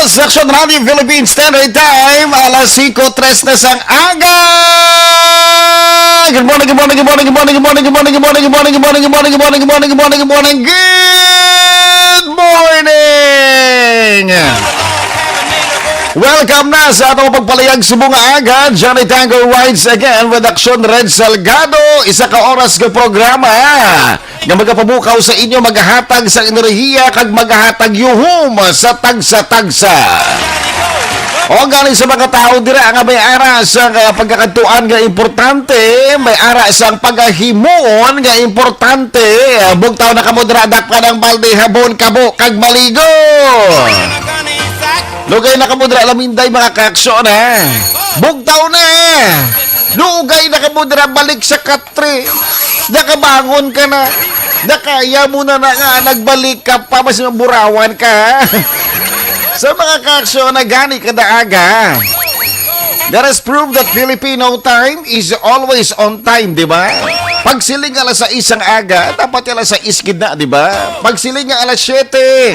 sa Action Radio Philippines Standard Time, alas 5:03 na sang aga. Good morning, good morning, good morning, good morning, good morning, good morning, good morning, good morning, good morning, good morning, good morning, good morning, good morning, good morning, good morning. Welcome na sa atong pagpalayag subong nga aga. Johnny Tango rides again with Action Red Salgado. Isa ka oras ka programa nga magapabukaw sa inyo, maghahatag sa enerhiya kag maghahatag yuhum sa tagsa-tagsa. O galing sa mga tao dira nga may ara sa pagkakatuan nga importante, may ara sa pagahimon nga importante. Bugtaw na kamo dira dakpan ang balde habon kabo kag maligo. Lugay na kamudra laminday mga kaksyon ha. Bugtaw na. Lugay na kamudra balik sa katre. Nakabangon ka na. Nakaya mo na nga nagbalik ka pa mas burawan ka. Sa mga kaksyon na gani kada aga. That has proved that Filipino time is always on time, di ba? Pagsiling alas 6 ang aga, dapat alas 6 gidna, di ba? Pagsiling alas 7,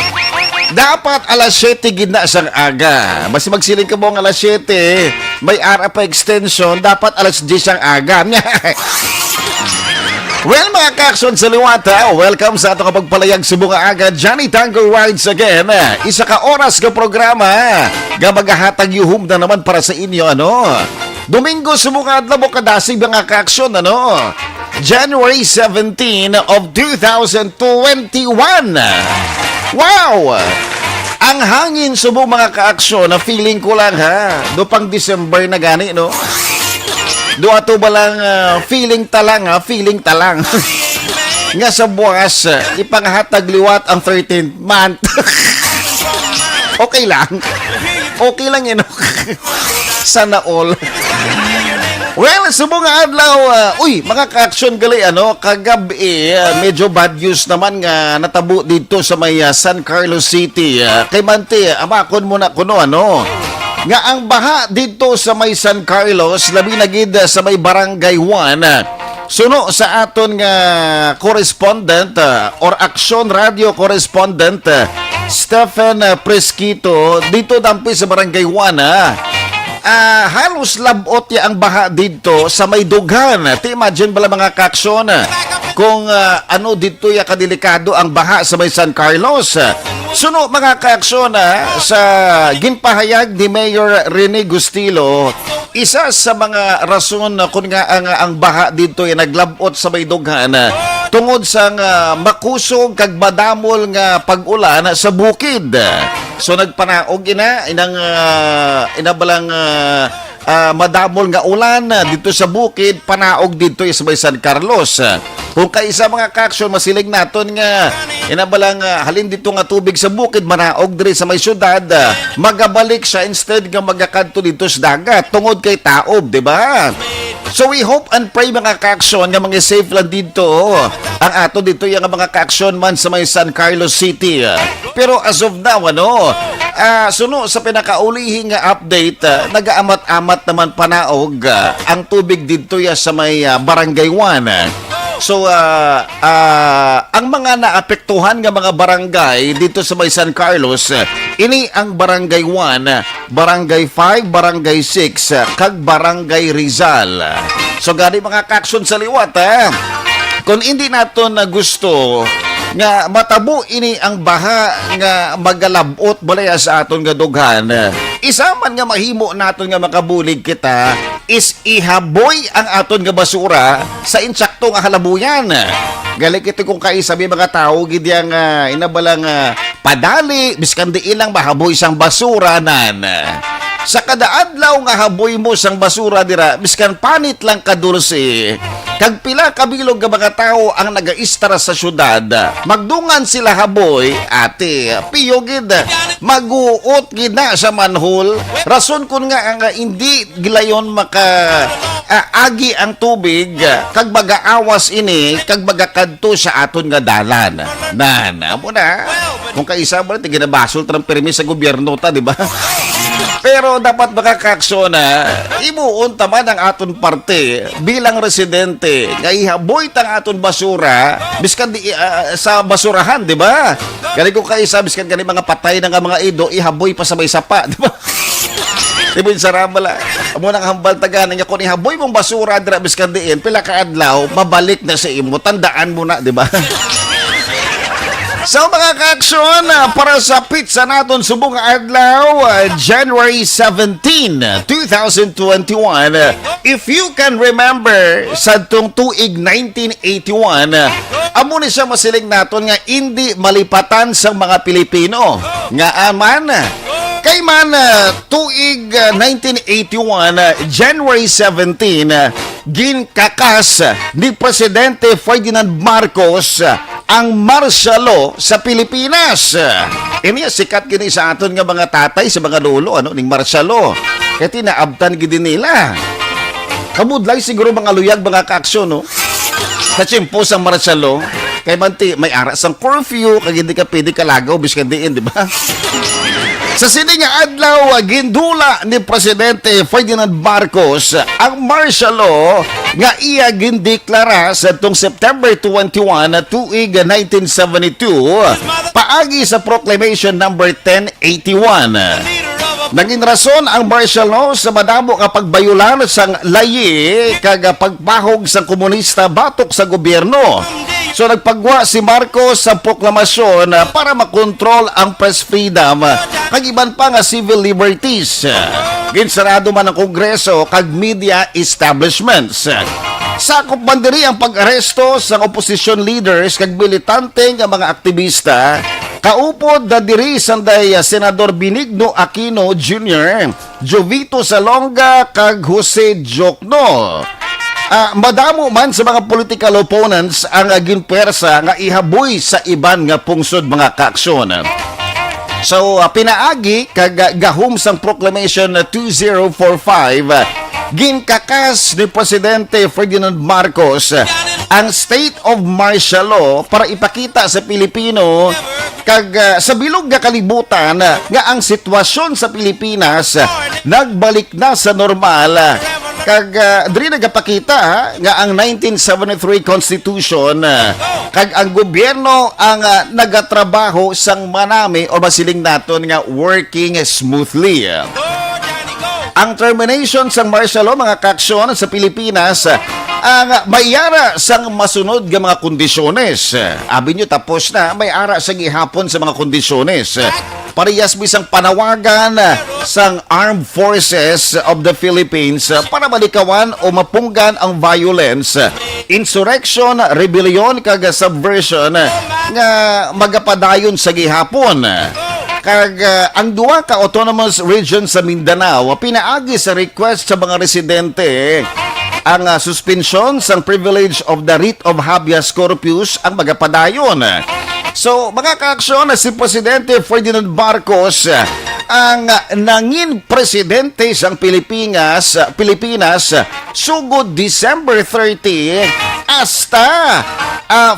dapat alas 7 gidna sang aga. Basta magsiling ka mo ang alas 7, may ara pa extension, dapat alas 10 ang aga. Well, mga kaksyon sa liwata, welcome sa atong pagpalayag subong nga aga. Johnny Tango rides again. Isa ka oras ka programa nga maghahatag yuhum na naman para sa inyo, ano? Domingo subong nga adlaw kadasig mga kaksyon, ano? January 17 of 2021. Wow! Ang hangin subong mga kaaksyon na feeling ko lang ha. Do pang December na gani, no? Do ato ba lang feeling talang ha? Feeling talang. Nga sa buwas, ipanghatag liwat ang 13th month. Okay lang. Okay lang yun. Sana all. Well, subong nga adlaw, mga ka-action gali, ano, kagabi, medyo bad news naman nga natabo dito sa may San Carlos City. Kay Mante, amakon muna kuno, ano, nga ang baha dito sa may San Carlos, labi na gid sa may Barangay 1, suno sa aton nga correspondent or Action Radio correspondent, Stephen Presquito, dito dampi sa Barangay 1, halos labot ya ang baha dito sa may dughan. Imagine bala mga kaksyon kung ano dito ya kadelikado ang baha sa may San Carlos. Suno mga kaksyon sa ginpahayag ni Mayor Rene Gustilo, isa sa mga rason kung nga ang baha dito ya naglabot sa may dughan tungod sa makusog kag madamol nga pag-ulan sa bukid. So nagpanaog inang inabalang madamol nga ulan dito sa bukid, panaog dito sa may San Carlos. Kung kaisa mga kaksyon masilig naton nga inabalang halin dito nga tubig sa bukid, manaog diri sa may syudad, magabalik siya instead nga magakadto dito sa dagat tungod kay taob, di ba? So we hope and pray mga ka-aksyon nga mga safe lang dito ang ato dito yung mga ka-aksyon man sa may San Carlos City. Pero as of now, ano, suno sa pinakaulihing update, nag-aamat-amat naman panaog ang tubig dito sa may Barangay 1. So, ang mga naapektuhan nga mga barangay dito sa may San Carlos, ini ang Barangay 1, Barangay 5, Barangay 6, kag Barangay Rizal. So, gani mga kaksyon sa liwat, kung hindi nato na gusto nga matabo ini ang baha nga magalabot balaya sa aton nga dughan, isa man nga mahimo naton nga makabulig kita is ihaboy ang aton nga basura sa insakto nga halabuyan. Gali kiti kung kaisabi mga tao gid yang inabalang padali biskan di ilang mahaboy sang basura nan. Sa kada adlaw nga haboy mo sang basura dira biskan panit lang kadulsi. Kag pila kabilog nga mga tao ang nagaistara sa syudad, magdungan sila haboy, ate, piyogid, maguot gid na sa manhole. Rason kun nga ang hindi gilayon maka agi ang tubig kag magaawas ini kag magakadto sa aton nga dalan. Amo na. Kung kaisa mo na ginabasol tra permis sa gobyerno ta, di ba? Pero dapat makakaksyon na imuon taman ang aton parte bilang residente nga ihaboy tang aton basura biskan di, sa basurahan, di ba? Gani ko kaisa biskan gani mga patay na nga mga ido ihaboy pa sa may sapa, di ba? Di ba yung sarabala? Amo nang hambal taganan nga kung ihaboy mong basura dira biskan diin pila ka adlaw mabalik na sa imo, tandaan mo na, di ba? So mga ka-aksyon, para sa pizza naton subong adlaw, January 17, 2021, if you can remember sa itong tuig 1981, amo ni siya masiling naton nga hindi malipatan sa mga Pilipino. Nga aman, kay man tuig 1981, January 17, ginkakas ni Presidente Ferdinand Marcos ang martial law sa Pilipinas. Ini sikat gini sa aton nga mga tatay, sa mga lolo, ning martial law. Kaya tinaabtan gini nila. Kamudlay siguro mga luyag, mga kaaksyon, no? Katsimpo sa martial law, kay manti may aras ang curfew, kag hindi ka pwede kalagaw, biskan diin, di ba? Sa sining nga adlaw, gindula ni Presidente Ferdinand Marcos ang martial law nga iya gindeklara sa itong September 21, tuig 1972, paagi sa Proclamation number 1081. Naging rason ang martial law sa madamo nga pagbayulan sang layi kag pagpahog sa komunista batok sa gobyerno. So nagpagwa si Marcos sa proklamasyon para makontrol ang press freedom kag iban pa nga civil liberties. Ginsarado man ang Kongreso kag media establishments. Sakop man diri ang pag-aresto sa opposition leaders kag militante nga mga aktivista. Kaupod da diri sanday Senador Benigno Aquino Jr., Jovito Salonga kag Jose Jokno. Madamo man sa mga political opponents ang ginpersa nga ihaboy sa iban nga pungsod, mga kaaksyon. So pinaagi kag gahom sang Proclamation 2045, ginkakas ni Presidente Ferdinand Marcos ang state of martial law para ipakita sa Pilipino kag sa bilog nga kalibutan nga ang sitwasyon sa Pilipinas nagbalik na sa normal. Kag diri nagapakita nga ang 1973 Constitution kag ang gobyerno ang nagatrabaho sang manami o masiling naton nga working smoothly. Ang termination sang martial law, mga kaaksyon, sa Pilipinas ang mayara sang masunod nga mga kondisyones. Abi nyo tapos na mayara sang gihapon sa mga kondisyones. Parehas bisang panawagan sang Armed Forces of the Philippines para malikawan o mapunggan ang violence, insurrection, rebellion kag subversion nga magapadayon sa gihapon. Kag ang duwa ka autonomous region sa Mindanao pinaagi sa request sa mga residente ang suspension sang privilege of the writ of habeas corpus ang magapadayon. So, mga kaaksyon, si Presidente Ferdinand Marcos ang nangin presidente sang Pilipinas sugod December 30 hasta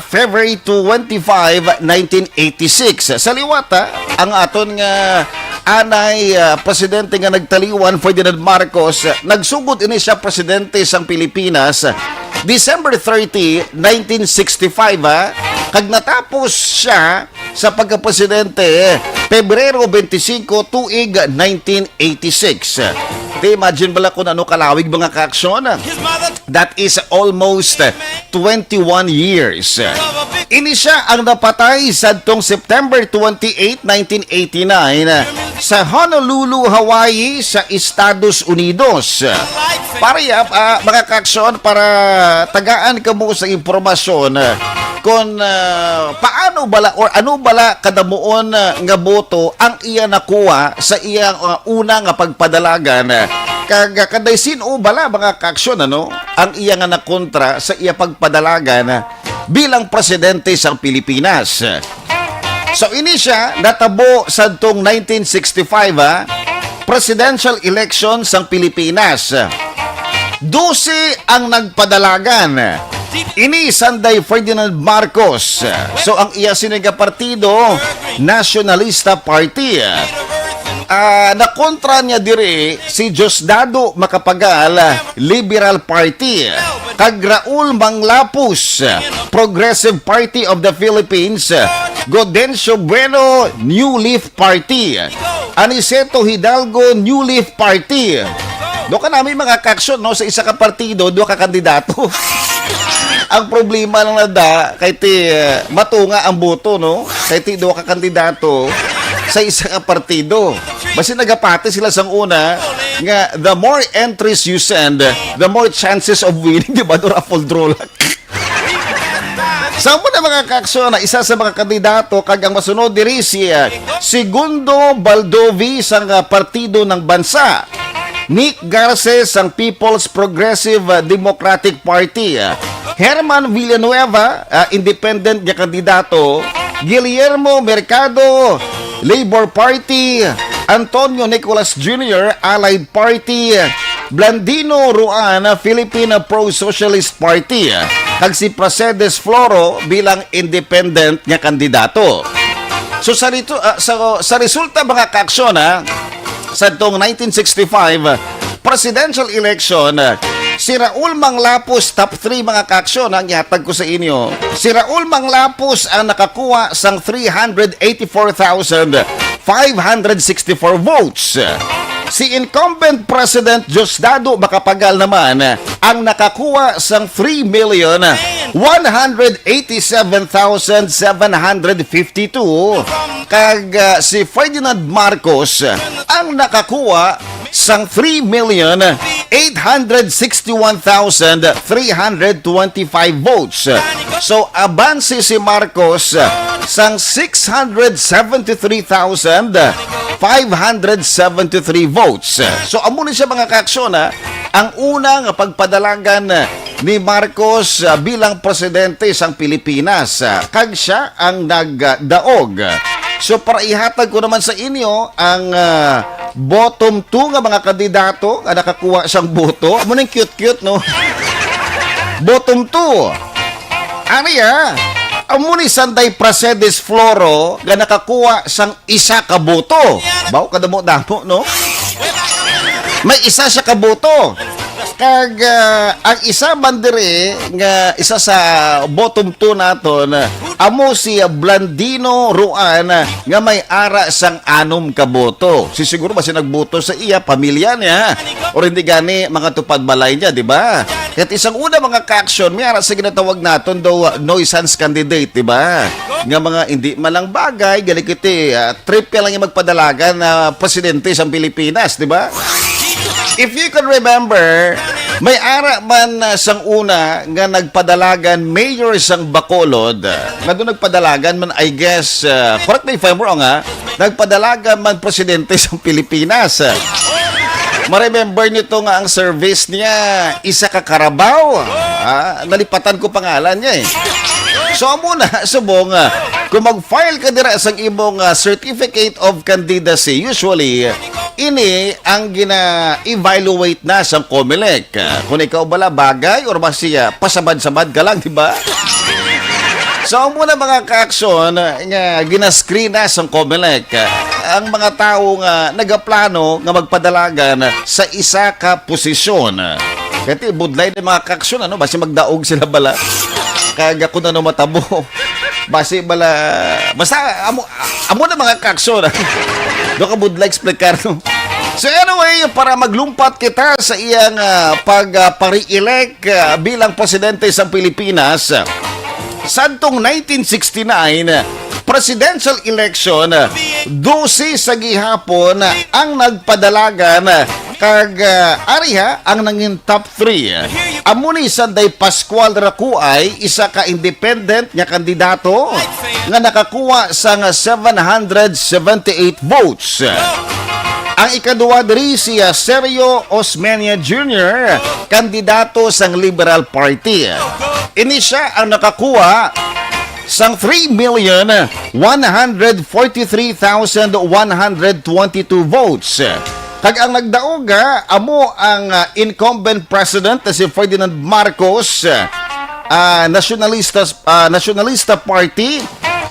February 25, 1986. Sa liwata, ang aton nga anay presidente nga nagtaliwan, Ferdinand Marcos, nagsugod ini siya presidente sang Pilipinas December 30, 1965, kag natapos siya sa pagkapresidente Pebrero 25, tuig 1986. Imagine bala kung ano kalawig, mga kaaksyon. That is almost 21 years. Ini siya ang napatay sa tong September 28, 1989 sa Honolulu, Hawaii sa Estados Unidos. Para mga kaaksyon, para tagaan ka mo sa impormasyon kung paano bala or ano bala kadamuon nga boto ang iya nakuha sa iyang una nga pagpadalagan. Kag kaday sino bala, mga kaaksyon, ang iya nga nakontra sa iya pagpadalagan bilang presidente sa Pilipinas. So ini siya natabo sa tong 1965 presidential election sa Pilipinas. 12 ang nagpadalagan. Ini Sanday Ferdinand Marcos. So ang iya siniga partido, Nacionalista Party. Nakontra niya diri si Diosdado Macapagal, Liberal Party. Kag Raul Manglapus, Progressive Party of the Philippines. Godencio Bueno, New Leaf Party. Aniceto Hidalgo, New Leaf Party. Do ka namin mga kaksyon, no? Sa isa ka partido, do ka kandidato. Ang problema lang na kay ti matunga ang boto, no? Kay ti do ka kandidato sa isa ka partido. Basta nagapati sila sang una nga the more entries you send, the more chances of winning, di ba? Do raffle draw lang. Sa mo na mga kaksyon na isa sa mga kandidato kag ang masunod diri si Segundo Baldovi sang partido ng bansa. Nick Garces ang People's Progressive Democratic Party. Herman Villanueva, independent na kandidato. Guillermo Mercado, Labor Party. Antonio Nicolas Jr., Allied Party. Blandino Ruan, Philippine Pro-Socialist Party. Kag si Pracedes Floro bilang independent na kandidato. So sa resulta mga kaaksyon sa itong 1965 presidential election, si Raul Manglapus, top 3 mga kaaksyon ang ihatag ko sa inyo. Si Raul Manglapus ang nakakuha sang 384,564 votes. Si incumbent President Diosdado Macapagal naman ang nakakuha sang 3,187,752. Kag si Ferdinand Marcos ang nakakuha sang 3,861,325 votes. So abansi si Marcos sang 673,573 votes. So amo ni siya mga kaaksyon ang unang pagpadalagan ni Marcos bilang presidente sang Pilipinas. Kag siya ang nagdaog. So para ihatag ko naman sa inyo ang bottom 2 nga mga kandidato nga nakakuha siyang boto. Amo nang cute-cute, no? Bottom 2. Aniya, amo ni Sanday Pracedes Floro nga nakakuha sang isa ka boto. Baw kadamo-damo, no? May isa siya ka boto. Kag ang isa bandere nga isa sa bottom 2 naton, amo si Blandino Ruan nga may ara sang 6 ka boto. Si siguro ba si nagboto sa iya pamilya niya o hindi gani mga tupad balay niya, di ba? At isang una mga kaaksyon, may ara sa ginatawag naton daw nuisance candidate, di ba? Nga mga hindi malang bagay, galikiti triple lang yung magpadalagan na presidente sa Pilipinas, di ba? If you can remember, may ara man sang una nga nagpadalagan mayor sang Bacolod. Nga doon nagpadalagan man, I guess, correct me if I'm wrong nagpadalagan man presidente sang Pilipinas. Ma-remember nyo to nga ang service niya, isa ka Carabao. Nalipatan ko pangalan niya So muna, subong, kung mag-file ka dira sa imong certificate of candidacy, usually, ini ang gina-evaluate na sa COMELEC. Kung ikaw bala bagay or siya pasabad-sabad ka lang, di ba? So muna mga kaaksyon, gina-screen na sa COMELEC ang mga tao nga nagaplano nga magpadalagan sa isa ka posisyon. Kasi budlay ng mga kaaksyon, basi magdaog sila bala. Kaya kung ano matabo. Basi bala, basta amo na mga kaaksyon. Doon ka budlay explicar, no? So anyway, para maglumpat kita sa iyang pag-pari-elect bilang presidente sa Pilipinas, santong 1969, presidential election, 12 sa gihapon ang nagpadalagan kag ariha ang nangin top 3. Amo ni Sanday Pascual Racuay, isa ka independent nga kandidato nga nakakuha sang 778 votes. Ang ikaduwa diri si Sergio Osmeña Jr., kandidato sang Liberal Party. Ini siya ang nakakuha sang 3,143,122 votes. Kag ang nagdaoga, amo ang incumbent president na si Ferdinand Marcos, Nationalista Party,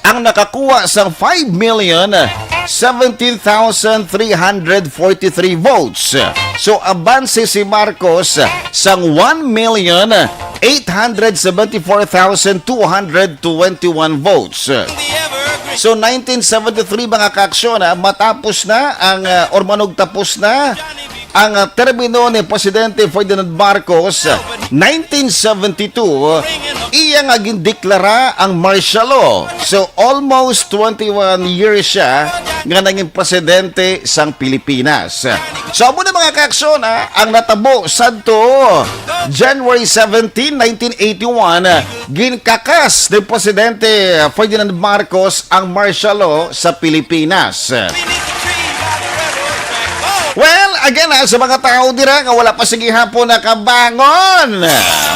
ang nakakuha sa 5,017,343 votes. So, abanse si Marcos sa 1,874,221 votes. So 1973 mga kaaksyon, matapos na ang or manugtapos na ang termino ni Presidente Ferdinand Marcos. 1972 iya nga gindeklara ang martial law. So almost 21 years siya nga naging presidente sang Pilipinas. So amo na mga kaaksyon, ang natabo sadto January 17, 1981, ginkakas ni Presidente Ferdinand Marcos ang martial law sa Pilipinas. Well, again sa mga tao dira nga wala pa sige hapon nakabangon.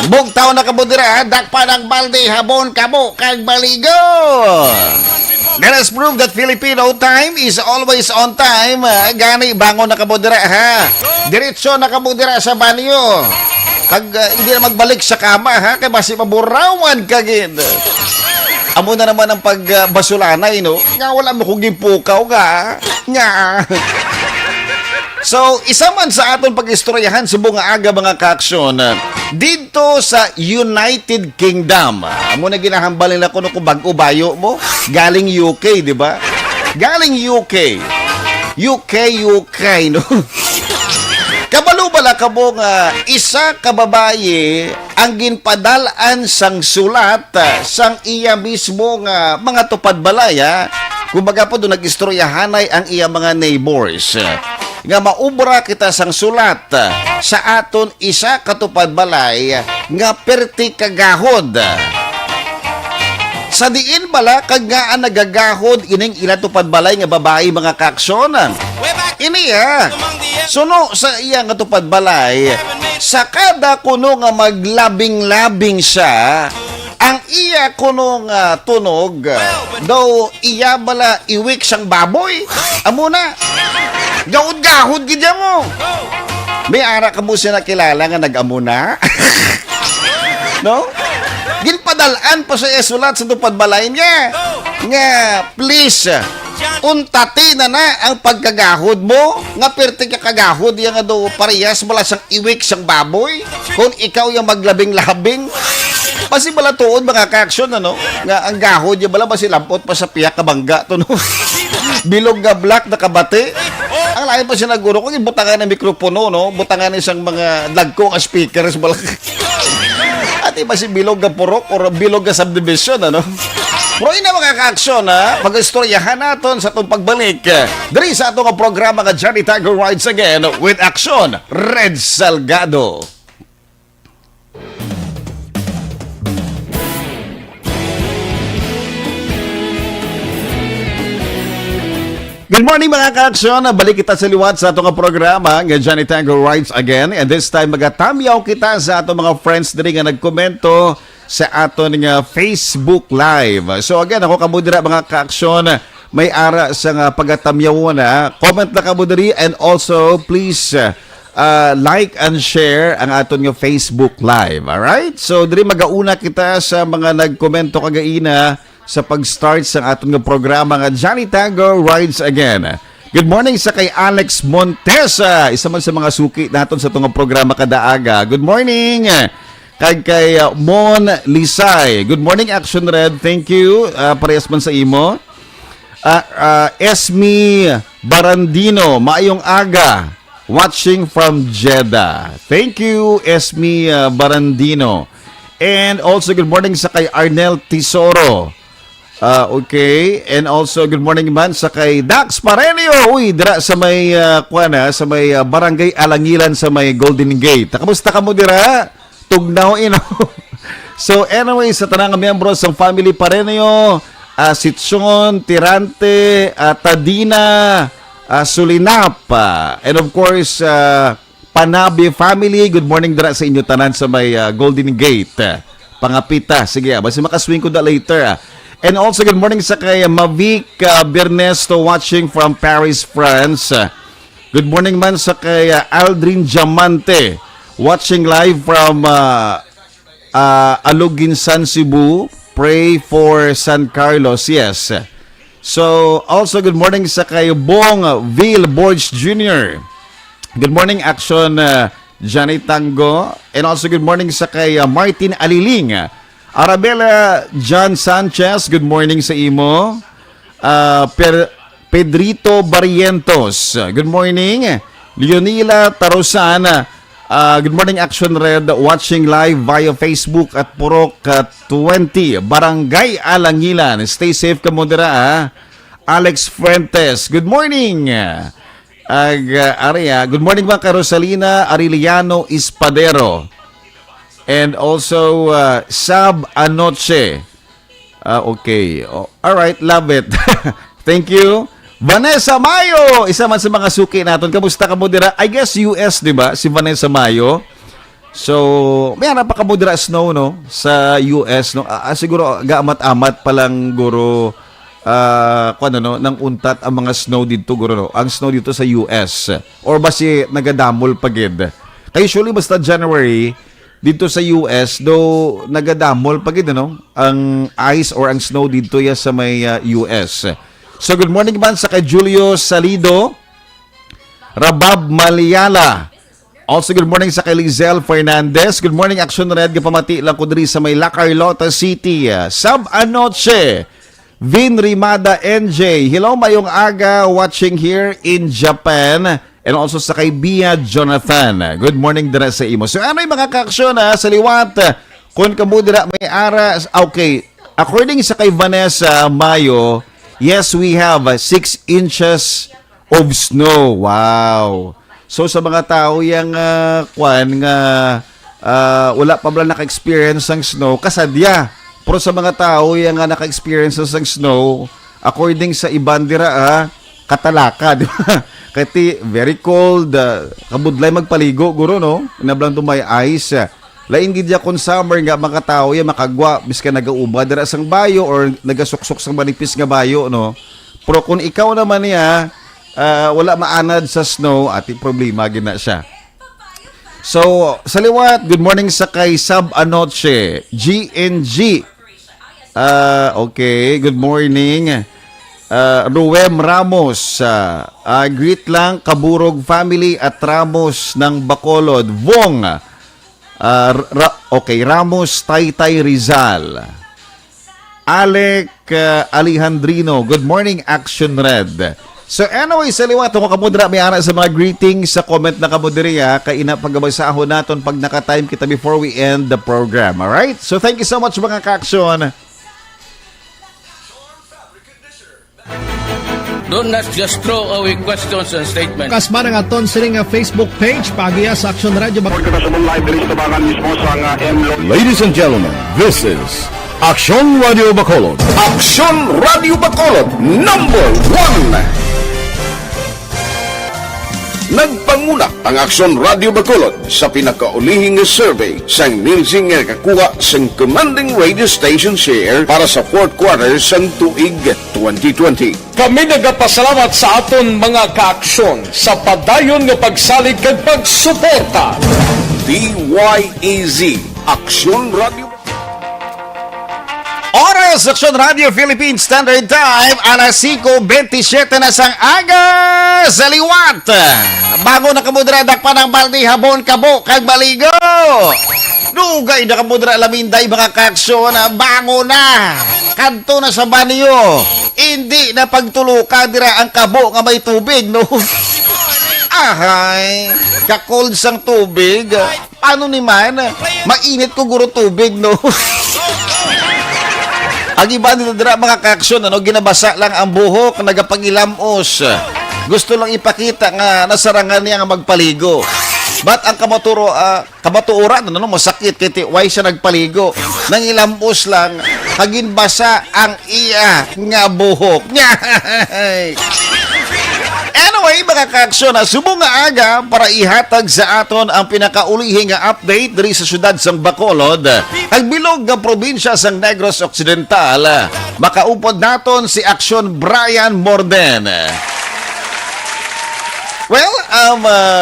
Bugtaw na kamo dira, dakpa ng balde, habon kamo kag baligo. Let us prove that Filipino time is always on time. Gani bangon na kamo dira ha. Diretso na kamo dira sa banyo. Kag hindi na magbalik sa kama ha, kay basi maburawan kagid. Amo na naman ang pagbasulanay no. Nga wala mo kung gipukaw ga. Nga. So, isa man sa aton pag-istoryahan subong nga aga mga kaaksyon dito sa United Kingdom. Amo na ginahambalin ako no kung bag-o bayo mo galing UK, di ba? Galing UK, no? Kabalo bala ka mo nga isa ka babaye ang ginpadalaan sang sulat sang iya mismo nga mga tupad balaya. Kumbaga po doon nag-istoryahanay ang iya mga neighbors. Nga maubra kita sang sulat sa aton isa katupad balay nga perti kagahod. Sa diin bala kag nga nagagahod ining ilatupad balay nga babae mga kaaksyon. Ini suno sa iya nga tupad balay sa kada kuno nga maglabing-labing siya ang iya kuno nga tunog daw iya bala iwik sang baboy. Amo na gahod-gahod gidya mo. May ara ka mo siya nakilala nga nag-amo na. No? Ginpadalaan pa sa sulat sa tupad balay niya. Nga, please, untati na ang pagkagahod mo. Nga perti ka kagahod, yan nga do parehas wala sang iwik sang baboy. Kung ikaw yung maglabing-labing. Pasi bala tuon mga kaaksyon, ano? Nga ang gahod, yung bala basi lampot pa sa piyak kabangga to, no? Bilog nga black na kabate. Ang lain pa siya naguro kung ibutangan ng mikropono, no? Butangan isang mga lagko nga speakers bala. At iba si bilog nga purok or bilog nga subdivision, ano? Pero ina mga kaaksyon, mag-istoryahan natin sa itong pagbalik. Dari sa itong programa nga Johnny Tiger Rides Again with Action, Red Salgado. Good morning mga kaaksyon, balik kita sa liwat sa itong programa nga Johnny Tango Rides Again, and this time magatamyaw kita sa atong mga friends diri nga nagkomento sa aton nga Facebook Live. So again, ako kamo dira mga kaaksyon, may ara sa nga pagatamyaw na, comment na kamo diri, and also please like and share ang aton nga Facebook Live. Alright? So diri magauna kita sa mga nagkomento kagaina sa pag-start sa aton nga programa nga Johnny Tango Rides Again. Good morning sa kay Alex Montesa, isa man sa mga suki naton sa itong programa kadaaga. Good morning kay Mon Lisay. Good morning Action Red, thank you. Parehas man sa imo. Esme Barandino, maayong aga, watching from Jeddah. Thank you Esme Barandino. And also good morning sa kay Arnel Tisoro. Okay, and also good morning man sa kay Dax Parenio. Uy, dira sa may sa may Barangay Alangilan sa may Golden Gate. Kamusta ka mo dira? Tugnaw ino. So anyway, sa tanang miyembro sa family Parenio, Sitson, Tirante, Tadina, Sulinap, and of course Panabi family. Good morning dira sa inyo tanan sa may Golden Gate. Pangapita. Sige, basta makaswing ko da later. And also, good morning sa kay Mavic Bernesto watching from Paris, France. Good morning man sa kay Aldrin Diamante. Watching live from Aluginsan, Cebu. Pray for San Carlos. Yes. So, also good morning sa kay Bong Vil Borges Jr. Good morning, Action Johnny Tango. And also good morning sa kay Martin Aliling. Arabella John Sanchez, good morning sa imo. Pedrito Barrientos, good morning. Leonila Tarosan, good morning, Action Red, watching live via Facebook at Purok 20, Barangay Alangilan. Stay safe ka mo dira. Alex Fuentes, good morning. Good morning mga ka Rosalina Ariliano Ispadero. And also Sab Anoche. Okay. All right, love it. Thank you. Vanessa Mayo, isa man sa mga suki natin. Kamusta ka mo dira? I guess US, 'di ba? Si Vanessa Mayo. So, may hanap pa ka mo dira snow no sa US no. Siguro gaamat-amat pa lang guro no, ng untat ang mga snow dito guro no. Ang snow dito sa US or basi nagadamol pagid. Kay usually basta January dito sa US, though nagadamol pagid no, ang ice or ang snow dito ya sa may US. So good morning man sa kay Julio Salido, Rabab Maliala. Also good morning sa kay Lizel Fernandez. Good morning, Action Red, kapamati lang ko diri sa may La Carlota City. Sab Anoche, Vin Rimada NJ. Hello, mayong aga, watching here in Japan. And also sa kay Bia Jonathan. Good morning dira sa imo. So ano yung mga kaaksyon sa liwat? Kung kamo dira may ara. Okay, according sa kay Vanessa Mayo, yes, we have 6 inches of snow. Wow. So sa mga tao yang wala pa bala naka-experience ng snow, kasadya. Pero sa mga tao yang naka-experience ng snow, according sa iban dira katalaka, di ba? Kati very cold, kabudlay magpaligo guro no. Inablang tumay ice. Lain gid ya kon summer nga mga tao ya makagwa biska nagauba dira sang bayo or nagasuksok sang manipis nga bayo no. Pero kung ikaw naman niya wala maanad sa snow, ati problema gina siya. So, sa liwat, good morning sa kay Sab Anoche, GNG. Okay, good morning. Ruem Ramos, greet lang Kaburog family at Ramos ng Bacolod. Vong, okay, Ramos Taytay Rizal. Alec Alejandrino, good morning, Action Red. So anyway, sa liwat, kung kamudra may ara sa mga greetings sa comment na kamudriya, kaina pagabasahon naton pag naka-time kita before we end the program. Alright? So thank you so much mga ka-action. Do not just throw away questions and statements. Kasma ng aton sining Facebook page pagiya sa Action Radio. Ladies and gentlemen, this is Action Radio Bacolod. Action Radio Bacolod #1. Nagpangunak ang Action Radio Bacolod sa pinakaulihing survey sang Nielsen nga kakuha sang commanding radio station share para sa fourth quarter sang tuig 2020. Kami nagapasalamat sa aton mga kaaksyon sa padayon nga pagsalig kag pagsuporta. DYAZ Action Radio. Oras, Action Radio Philippines Standard Time, alas 5:27 na sang aga sa liwat. Bago na kamudradak pa ng baldi, habon, kabo, kag baligo. Dugay na kamudra laminday mga kaksyon, bango na. Kanto na sa banyo. Hindi na pagtuluka dira ang kabo nga may tubig, no? Ahay, kakold sang tubig. Paano naman? Mainit ko guro tubig, no? Ang iba nito dira mga kaaksyon, ginabasa lang ang buhok, nagapangilamos. Gusto lang ipakita nga nasarangan niya nga magpaligo. But ang kamatuoran, masakit, kiti why siya nagpaligo. Nangilamos lang, kaginbasa ang iya nga buhok. Anyway, mga kaaksyon, subong nga aga para ihatag sa aton ang pinakaulihing nga update diri sa syudad sang Bacolod. Ang bilog nga probinsya sang Negros Occidental. Makaupod naton si Action Brian Morden. Well,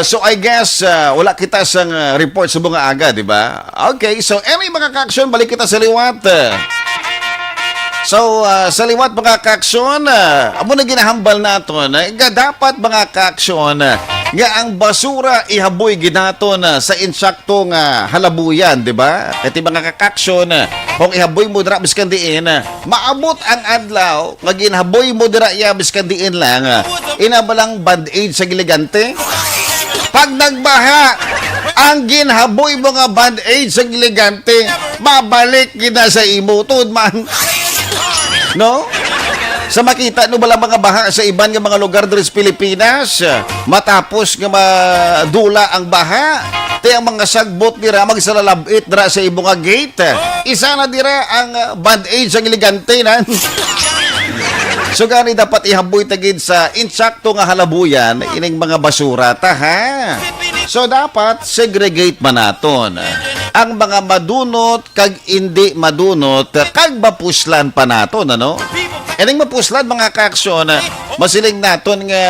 so I guess wala kita sang report sa mga aga, di ba? Okay, so any mga ka-aksyon, balik kita sa liwat. So, sa liwat mga ka-aksyon, amo na ginahambal naton, dapat mga ka-aksyon, nga ang basura ihaboy ginaton sa insaktong halabuyan, di ba? Kati mga ka-aksyon, kung ihaboy mo dira biskan diin, maabot ang adlaw, nga ginhaboy mo dira iya biskan diin lang, inabalang band-aid sa giligante. Pag nagbaha, ang ginhaboy mo nga band-aid sa giligante, mabalik gina sa imo, tuod man. No? Sa makita no bala mga baha sa iban nga mga lugar diri sa Pilipinas, matapos nga madula ang baha, te ang mga sagbot dira magsalalabit dira sa ibong nga gate. Isa na dira ang band-aid sa giligante nan. So gani dapat ihaboy tagid sa insakto nga halabuyan ining mga basura ta ha. So dapat segregate man naton ang mga madunot kag hindi madunot kag mapuslan pa naton ano. Ining mapuslan mga ka-aksyon, masiling naton nga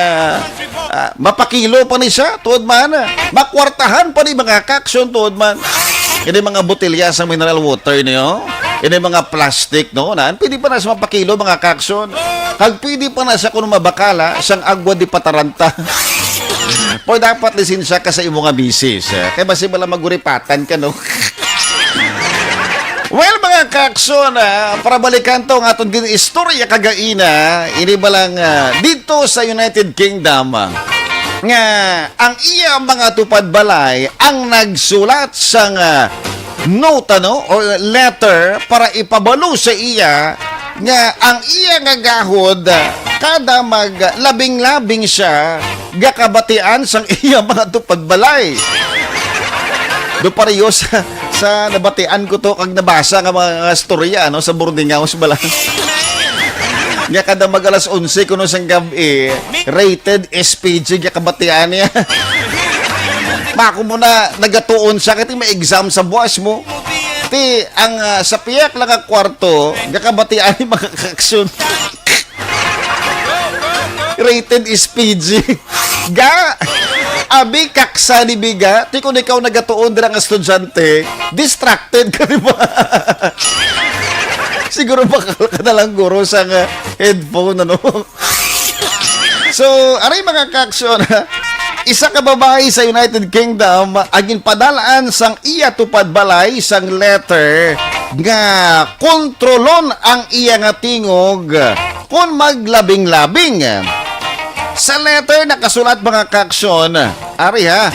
mapakilo pa ni siya tuod man, makwartahan pa ni mga ka-aksyon tuod man. Ini mga botelya sa mineral water niyo, ini mga plastic no, nan pwede pa na sa mapakilo mga ka-aksyon. Hag pwede pa na sa kuno mabakala sang agwa di pataranta. Po dapat lisensya ka sa imong nga bisis. Kay basi bala maguripatan ka no. Well, mga ka-aksyon, para balikan to ng atong istorya kagaina, ini balang dito sa United Kingdom, nga ang iya mga tupad balay ang nagsulat sang note, no, or letter para ipabalo sa iya nga ang iya nga gahod kada maglabing-labing siya gakabatian sang iya mga tupad balay. Do pareho sa nabatian ko to kag nabasa nga mga storya no sa boarding house bala. Nga kada magalas 11 kuno sang gabi, rated SPG nga kabatian niya. Mako mo na nagatuon sa kati may exam sa buwas mo. Ti ang sa piyak lang ang kwarto, nga kabatian ni mga ka-aksyon. Rated SPG. Ga abi kaksa ni biga, ti kung ikaw nagatuon dira nga estudyante, distracted ka di ba? Siguro bakal ka na lang guro sa headphone ano. So, aray mga ka-aksyon, isa ka babae sa United Kingdom agin padalaan sang iya tupad balay sang letter nga kontrolon ang iya nga tingog kung maglabing-labing. Sa letter nakasulat mga ka-aksyon, ari ha,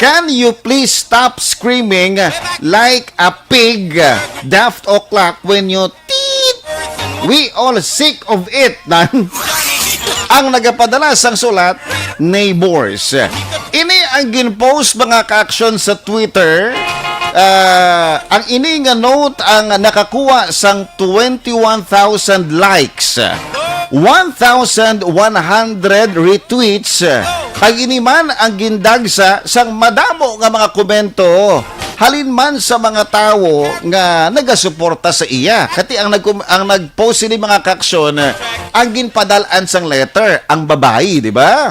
can you please stop screaming like a pig daft o'clock when you teet? We all sick of it. Ang nagapadala sang sulat, neighbors. Ini ang ginpost mga ka-aksyon sa Twitter. Ang ini nga note ang nakakuha sang 21,000 likes. 1,100 retweets. Pag iniman ang gindagsa sang madamo nga mga komento halin man sa mga tao nga nagasuporta sa iya. Kati ang nagpost ni mga ka-aksyon ang ginpadalaan sang letter ang babae, di ba?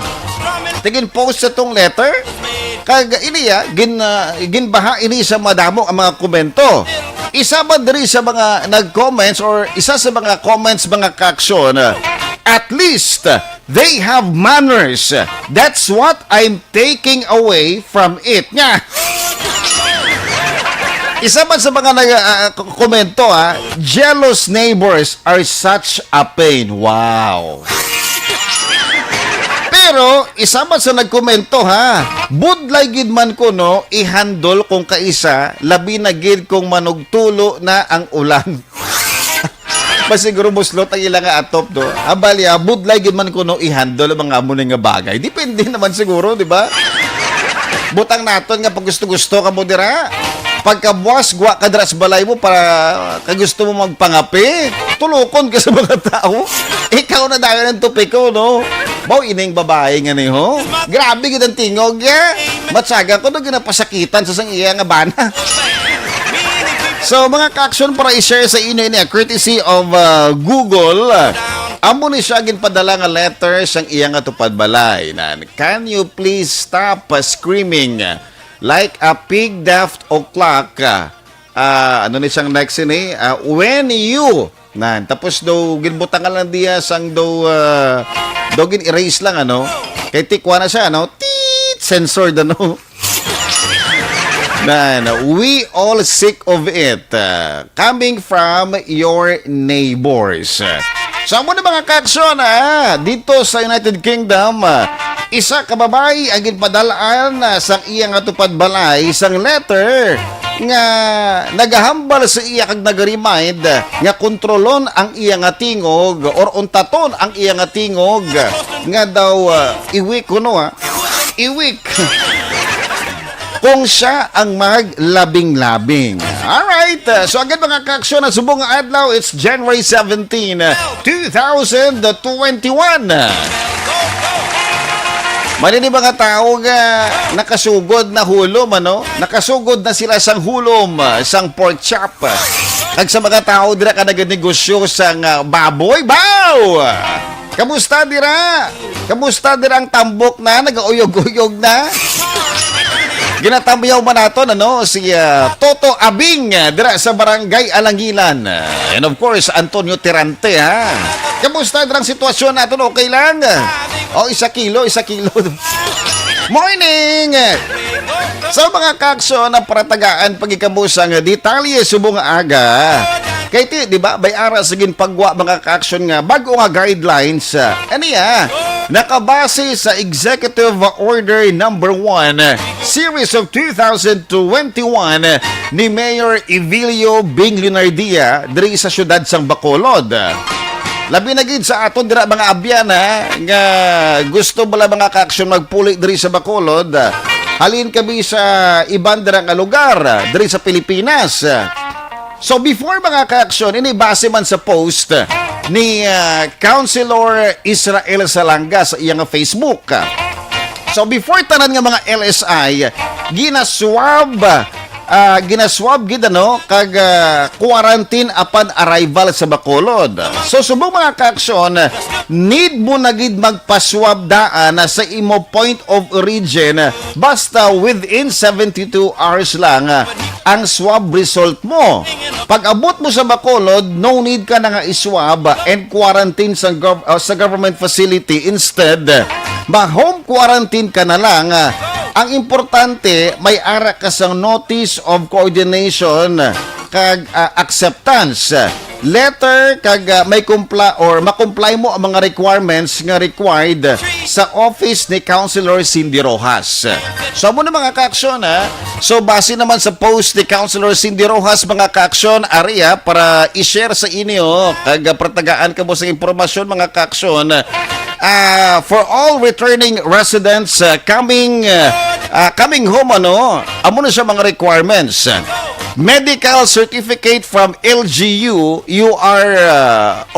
Tingin post sa tong letter kag iniya ginbaha ini sa madamo ang mga komento. Isa ba diri sa mga nag-comments or isa sa mga comments mga ka-aksyon, at least they have manners. That's what I'm taking away from it. Nga. Isa man sa mga nag-komento jealous neighbors are such a pain. Wow. Pero isa man sa nagkomento budlay gid man ko no ihandol kung kaisa labi na gid kung manugtulo na ang ulan. Pasiguro muslot ang ilang atop do. Abalya budlay gid man ko no ihandol ang mga amo nga bagay. Depende naman siguro, di ba? Butang naton nga pag gusto-gusto ka mo dira. Pagkabuas gwa ka dira sa balay mo para kagusto mo magpangapi, tulukon ka sa mga tao. Ikaw na dahil ng tupik ko, no? Baw ining babae nga ni ho. Grabe gid ang tingog ya. Matsaga ko na ginapasakitan sa sang iya nga bana. So mga ka-aksyon para i-share sa inyo ini courtesy of Google. Amo ni siya ginpadala nga letter sang iya nga tupad balay na, can you please stop screaming like a pig daft o'clock? Ano ni siyang next ini? When you tapos daw ginbutang lang diya sang daw gin-erase lang ano. Kay tikwa na siya ano. Teet censored ano. We all sick of it. Coming from your neighbors. So mo na mga kaksyon dito sa United Kingdom, isa ka babae ang ginpadalaan sa iya nga tupad balay isang letter nga nagahambal sa iya kag nag-remind nga kontrolon ang iya nga tingog or untaton ang iya nga tingog nga daw iwik kuno iwik kung siya ang maglabing-labing. Alright, so agad mga kaksyon na subong nga adlaw, it's January 17, 2021. Manini mga tao nga nakasugod na hulom, ano? Nakasugod na sila sang hulom, sang pork chop. Kag sa mga tao dira ka nagnegosyo sang baboy, baw! Kamusta dira? Kamusta dira ang tambok na, nag-uyog-uyog na? Ginatambayaw man naton ano si Toto Abing dira sa Barangay Alangilan. And of course Antonio Tirante ha. Kamusta dirang sitwasyon naton, okay lang? O 1 kilo. Morning. Sa mga kaksyon na paratagaan pagikamusang detalye subong aga. Kay ti, di ba, bay ara sa ginpagwa mga ka-action nga bago nga guidelines. Nakabase sa Executive Order Number 1, Series of 2021 ni Mayor Evilio Bing Lunardia diri sa syudad sang Bacolod. Labi na gid sa aton dira mga abyan nga gusto bala mga ka-action magpuli diri sa Bacolod. Halin kami sa iban dira nga lugar diri sa Pilipinas. So before mga ka-action, inibase man sa post ni Councilor Israel Salanga sa iyang Facebook. So before tanan nga mga LSI, ginaswab gid ano kag quarantine upon arrival sa Bacolod. So subong mga ka-action, need mo na gid magpaswab daan sa imo point of origin basta within 72 hours lang ang swab result mo. Pag abot mo sa Bacolod, no need ka na nga iswab and quarantine sa government facility. Instead, ma-home quarantine ka na lang. Ang importante, may ara ka sang notice of coordination kag acceptance letter kag may makomply mo ang mga requirements nga required sa office ni Councilor Cindy Rojas. So mo na mga ka-aksyon So base naman sa post ni Councilor Cindy Rojas mga ka-aksyon area para i-share sa inyo kag pratagaan ka mo sa impormasyon mga ka-aksyon. For all returning residents coming home amo na siya mga requirements. Medical certificate from LGU, you are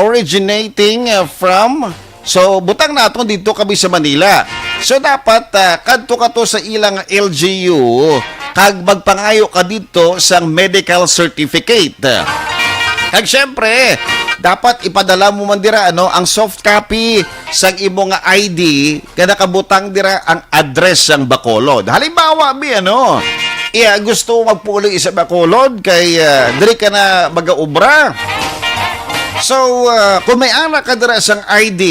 originating from. So butang naton dito kami sa Manila. So dapat kadto ka to sa ilang LGU kag magpangayo ka dito sa medical certificate. Kag syempre, dapat ipadala mo man dira ang soft copy sang imo nga ID kada kabutang dira ang address sang Bacolod. Halimbawa gusto magpuli sa Bacolod kay diri ka na mag-aubra. So, kung may anak ka dira sang ID,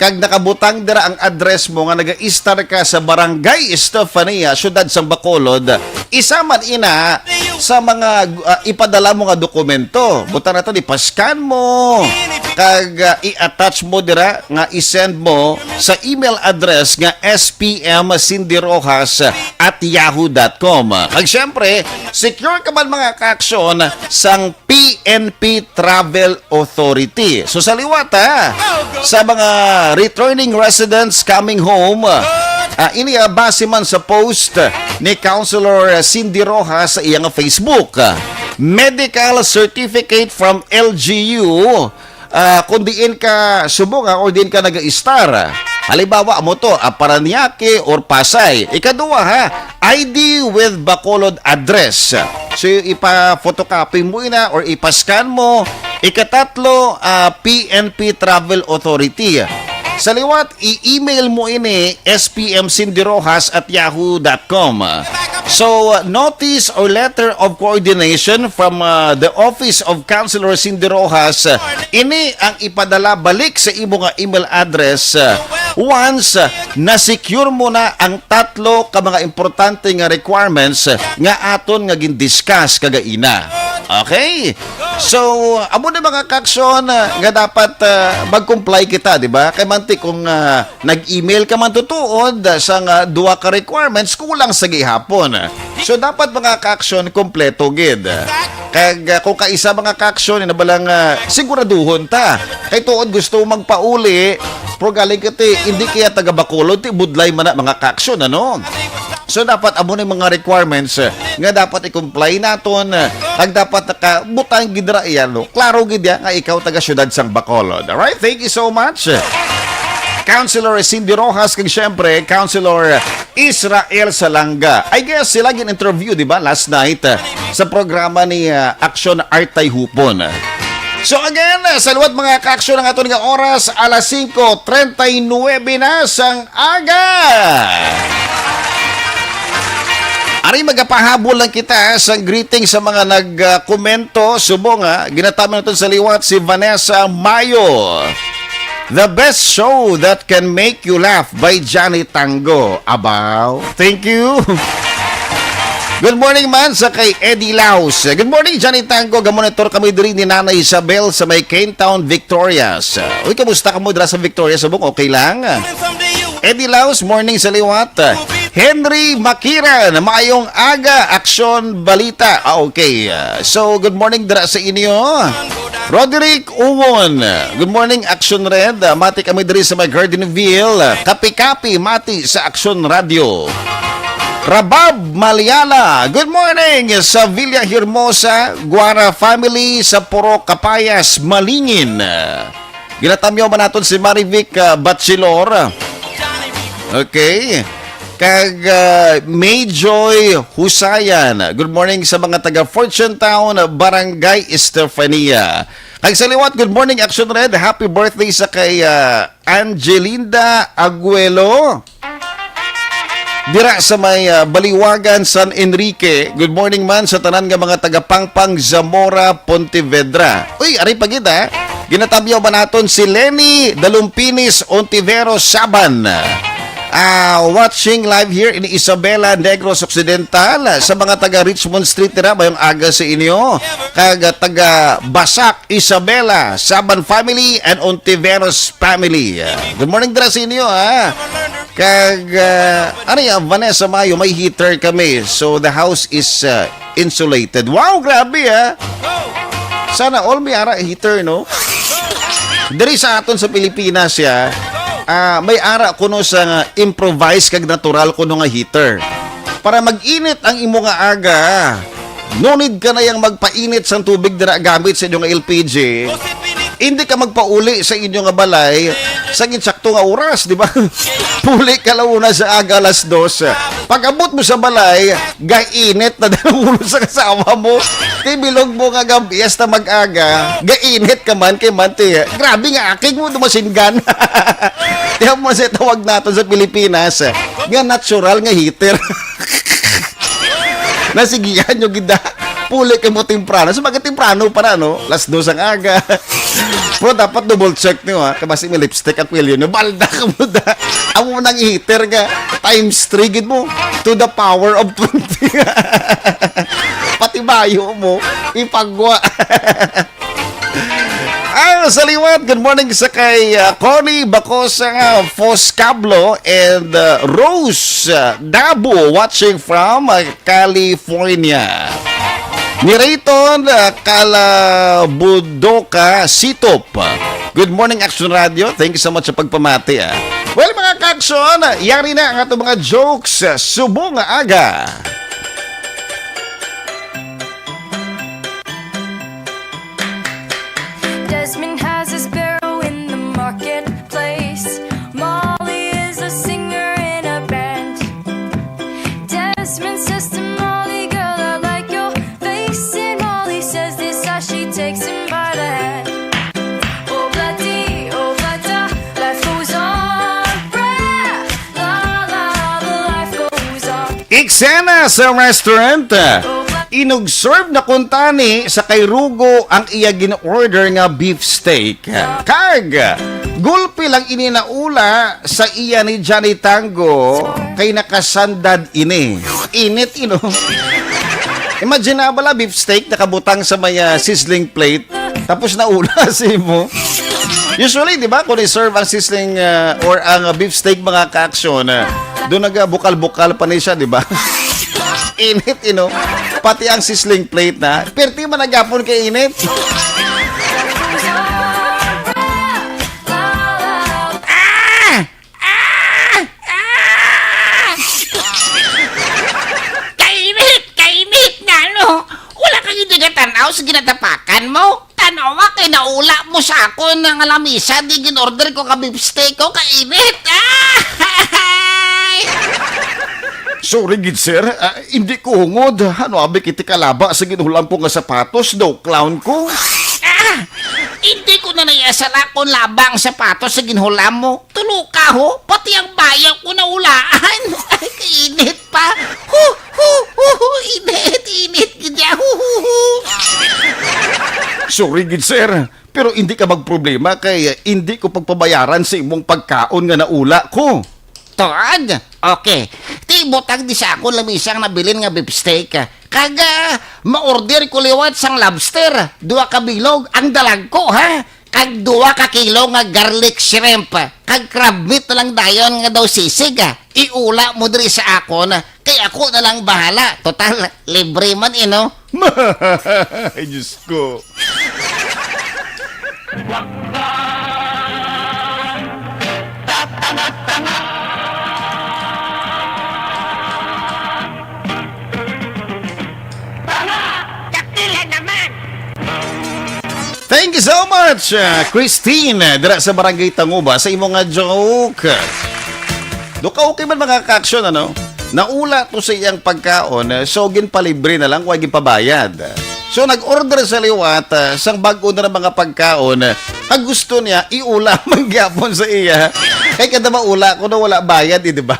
kag nakabutang dira ang address mo nga naga-istar ka sa Barangay Estefania, syudad sang Bacolod, isa man ina sa mga ipadala mo nga dokumento. Buta na to, ipascan mo, kag i-attach mo dira nga i-send mo sa email address nga spmcindyrojas@yahoo.com. Kag syempre, secure ka man mga ka-aksyon sang PNP Travel Authority. So sa liwat sa mga returning residents coming home, base man sa post ni Councilor Cindy Rojas sa iyang Facebook. Medical certificate from LGU, kung diin ka subong or diin ka nag-star. Halimbawa mo to, Paranaque or Pasay. Ikaduwa ID with Bacolod address. So ipa-photocopy mo or ipascan mo Ikatatlo, PNP Travel Authority. Sa liwat, i-email mo ini spmcindyrojas@yahoo.com. So, notice or letter of coordination from the Office of Councilor Cindy Rojas, ini ang ipadala balik sa imo nga email address once na-secure mo na ang tatlo ka mga importante nga requirements nga aton nga gin-discuss kagaina. Okay? So, amo na mga kaksyon nga dapat mag-comply kita, di ba? Kay manti kung nag-email ka man tutuod sa nga duwa ka requirements, kulang sa gihapon. So, dapat mga kaksyon kompleto gid. Kaya kung kaisa mga kaksyon, inabalang siguraduhon ta. Kay tuod gusto magpauli, pero galing kiti, hindi kaya taga Bacolod, ti budlay man na mga kaksyon, ano? So, dapat amo na yung mga requirements nga dapat i-comply naton. Kag dapat nakabutang gidra iyan, no? Klaro gid ya, nga ikaw taga syudad sang Bacolod. Alright, thank you so much. Councilor Cindy Rojas, kag syempre, Councilor Israel Salanga. I guess sila gin-interview, di ba, last night sa programa ni Action Artay Hupon. So again, saluat mga ka-aksyon ng ato nga oras, alas 5:39 na sang aga. Ari magapahabol lang kita sa greeting sa mga nag-komento. Subong ginatama natin sa liwat si Vanessa Mayo. The best show that can make you laugh by Johnny Tango. Abaw. Thank you. Good morning man sa kay Eddie Laus. Good morning Johnny Tango. Gamonitor kami diri ni Nanay Isabel sa may Cane Town, Victorias. Uy, kamusta ka mo dira sa Victorias? Subong, okay lang? Eddie Laus, morning sa liwat. Henry Makiran, maayong aga, aksyon balita. Okay. So, good morning dira sa inyo. Roderick Uwon, good morning, Action Red. Mati kami diri sa may Gardenville. Kapi-kapi, mati sa Action Radio. Rabab Maliala, good morning sa Villa Hermosa, Guara family sa Puro Kapayas, Malingin. Ginatamyo man naton si Marivic Bachelor. Okay. Kag Mayjoy Husayan. Good morning sa mga taga Fortune Town, Barangay Estefania. Kag sa liwat, good morning Action Red. Happy birthday sa kay Angelinda Aguelo. Dira sa may Baliwagan, San Enrique. Good morning man sa tanan nga mga taga Pangpang, Zamora, Pontevedra. Uy, ari pagid Ginatabyaw ba naton si Lenny Dalumpinis Ontiveros Saban. Watching live here in Isabela, Negros Occidental. Sa mga taga Richmond Street nila, mayong aga sa inyo. Kag taga Basak, Isabela, Saban family and Ontiveros family. Good morning dira sa inyo Kag Vanessa Mayo, may heater kami. So the house is insulated. Wow, grabe Sana all may ara heater, no? Diri sa aton sa Pilipinas may ara kuno sa improvise kag natural kuno nga heater. Para mag-init ang imo nga aga, no need ka na yang magpainit sa tubig dira gamit sa inyong LPG. Hindi ka magpauli sa inyong nga balay sa insakto nga oras, di ba? Puli ka launa sa aga alas 2. Pag abot mo sa balay, gainit na ulo sa kasama mo. Tibilog mo nga gabi hasta mag-aga, gainit ka man kay Manti. Grabe nga, aking mo dumasingan. Kaya mo sa tawag natin sa Pilipinas, nga natural nga heater. Nasigihan nyo gida. Puli ka mo temprano. So, temprano para, no? Last 2 ang aga. Pero dapat double check nyo, Kasi may lipstick at william. Balda ka mo da. Ang mo nang heater ka. Times 3, gid mo. To the power of 20. Pati bayo mo. Ipagwa. Sa liwat, good morning sa kay Connie Bacosa Foscablo and Rose Dabo watching from California. Ni Rayton Calabudoka Sitop. Good morning Action Radio. Thank you so much sa pagpamati. Well mga ka-action, yari na ang atong mga jokes subong aga. Desmond has a sparrow in the marketplace. Molly is a singer in a band. Desmond says to Molly, girl, I like your face. And Molly says this as she takes him by the hand. Eksena sa restaurant. Inug-serve na kuntani sa kay Rugo ang iya gin-order nga beef steak. Kag, gulpi lang ini naula sa iya ni Johnny Tango kay nakasandad ini. Init, Imagine na bala beef steak nakabutang sa may sizzling plate tapos naula si mo. Usually, di ba, kung i-serve ang sizzling or ang beef steak mga ka-aksyon, doon bukal-bukal pa niya, di ba? Init, pati ang sizzling plate na. Perti man nagapon kay init. Kainit na, Wala kang hindi ka tanaw sa ginatapakan mo. Tanawa kay naula mo sa ako ng alamisa. Di ginorder ko ka beef steak ko. Kainit, Sorry, gid sir. Hindi ko hungod. Ano abi kiti kalaba sa ginulang po nga sapatos daw, clown ko? Hindi ko na nayasala kung labang sapatos sa ginhulam mo. Tulo ka ho, pati ang bayaw ko na ulaan. Ay, kainit pa. Init, gidya, Sorry, gid sir. Pero hindi ka magproblema kay hindi ko pagpabayaran sa imong pagkaon nga naula ko. Toad? Okay. Ti butang di sa ako lamisang nabilin nga beef steak. Kaga, ma-order ko liwat sang lobster. 2 ka bilog ang dalag ko, ha? Kag 2 ka kilo nga garlic shrimp. Kag crab meat na lang dayon nga daw sisig, ha? Iula mo diri sa akon. Kay ako na lang bahala. Total, libre man, Ay, Diyos ko. Thank you so much, Christine, dira sa Barangay Tanguba, sa imong nga joke. Okay man mga ka-aksyon, Naula to sa iyang pagkaon, so ginpalibre na lang, huwag ginpabayad. So nag-order sa liwat, sang bago na ng mga pagkaon, ang gusto niya, iula mangyapon sa iya. Kaya kada maula ko na wala bayad, di ba?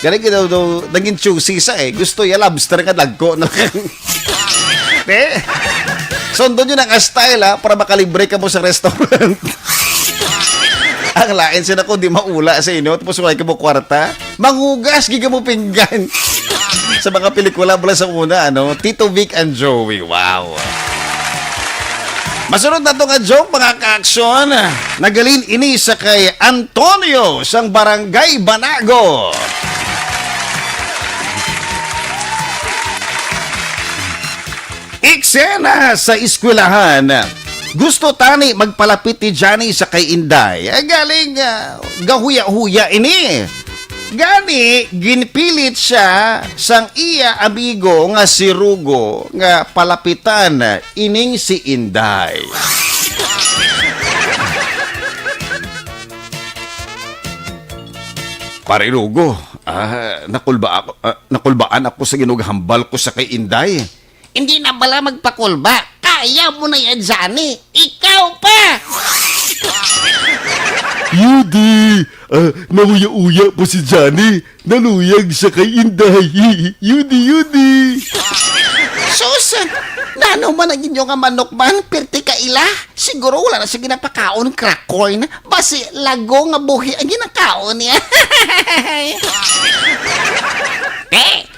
Galing daw, naging choosy sa Gusto niya lobster nga dagko. Sundo nyo ng style para makalibre ka mo sa restaurant. Ang lain sila ko di maula sa inyo tapos wala ka mo kwarta. Mangugas, giga mo pinggan. Sa mga pelikula mula sa una, Tito Vic and Joey. Wow. Masunod na ito nga joke, mga ka-aksyon. Nagalin ini sa kay Antonio sang Barangay Banago. Eksena sa eskwelahan. Gusto tani magpalapit ni Johnny sa kay Inday. Galing gahuya-huya ini. Gani, ginpilit siya sang iya amigo nga si Rugo nga palapitan ining si Inday. Pare Rugo, nakulbaan ako sa ginughambal ko sa kay Inday. Hindi na bala magpakulba. Kaya mo na yan, Johnny. Ikaw pa! Yudi, nahuya-uya po si Johnny. Naluyag siya kay Inday. Yudi. Susan, nano man ang inyong manok man, perti ka ila. Siguro wala na siya ginapakaon crack corn. Basi lago nga buhi ang ginakaon niya.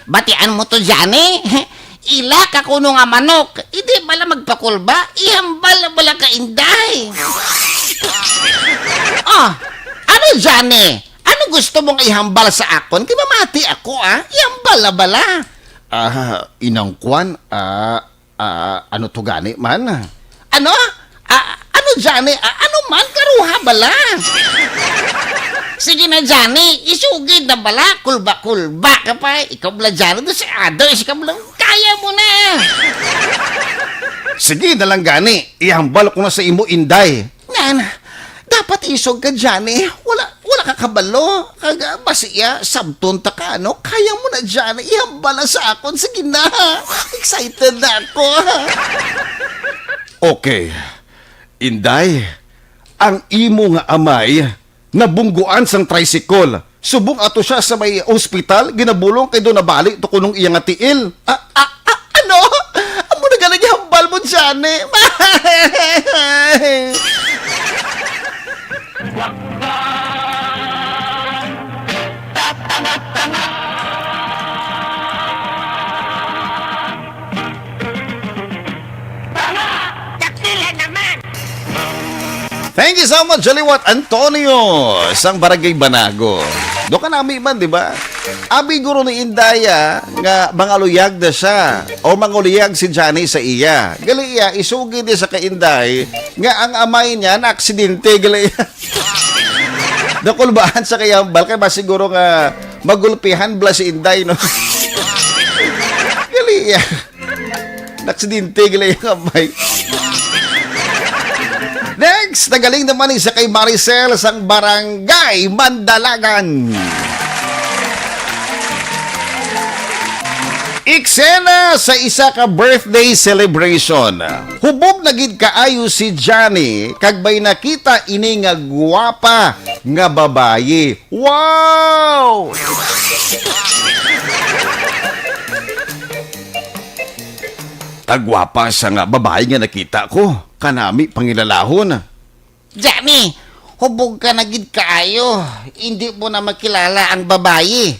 Batian mo to, Johnny. Ila ka kuno nga manok. Hindi bala magpakulba. Ihambal bala ka Inday. Ano, Johnny? Ano gusto mong ihambal sa akon? Kaya mamati ako, Ihambal na bala. Inang Kwan, ano to gani man? Ano? Ano, Johnny? Ano man? Karuha bala. Sige na, Johnny. Isugid na bala. Kulba-kulba ka pa. Ikaw bala, Johnny. Doon si Ado. Ikaw bala. Kaya mo na. Sige na lang gani. Ihambal ko na sa imo, Inday. Nan, dapat isog ka, Johnny. Wala ka kabalo. Kaga, basiya, sabtunta ka, Kaya mo na, Johnny. Ihambal na sa akon. Sige na. Excited na ako. Okay. Inday, ang imo nga amay nabungguan sang tricycle Subong ato siya sa may ospital, ginabulong kay doon nabalik to kunong iyang atiil. Ano? Amo na galing hambal mo dyan eh. Thank you so much, Joliwat Antonio, sang Barangay Banago. Do ka nami man, di ba? Abi guro ni Indaya nga mangaluyag na siya o manguluyag si Johnny sa iya. Gali iya, isugi di sa kainday nga ang amay niya na aksidente. Gali iya. Nakulbaan sa kayambal kay ba siguro nga magulpihan bla si Inday, no? Gali iya. Naksidente gali iya amay. Next, nagaling naman isa kay Maricel sang Barangay Mandalagan. Eksena sa isa ka birthday celebration. Hubog na gid kaayo si Johnny kag bay nakita ini nga guwapa nga babayi. Wow! Tagwapa sa nga babae nga nakita ko. Kanami pangilalahon. Johnny, hubog ka na gid kaayo. Hindi mo na makilala ang babayi.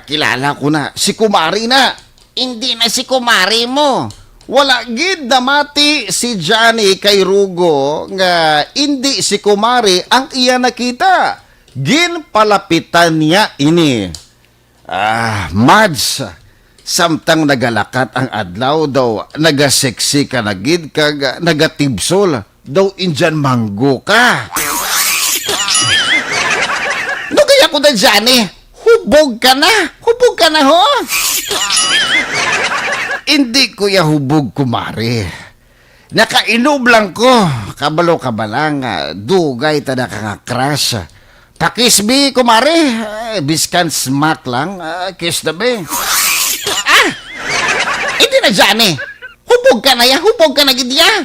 Kilala ko na. Si Kumari na. Hindi na si kumari mo. Wala gid namati si Johnny kay Rugo nga hindi si Kumari ang iya nakita. Ginpalapitan niya ini. Mads, samtang nagalakat ang adlaw daw, nagaseksi ka na gid kag nagatibsol. Daw indyan manggo ka. No kaya ko na, Johnny? Hubog ka na. Hubog ka na, ho? Hindi ko ya hubog, Kumari. Nakainom lang ko. Kabalo-kabalang, dugay tada ka nga crush. Pakisbi, Kumari. Biskan smack lang. Kiss na be. Hindi na, Johnny. Hubog ka na ya. Hubog ka na gid ya.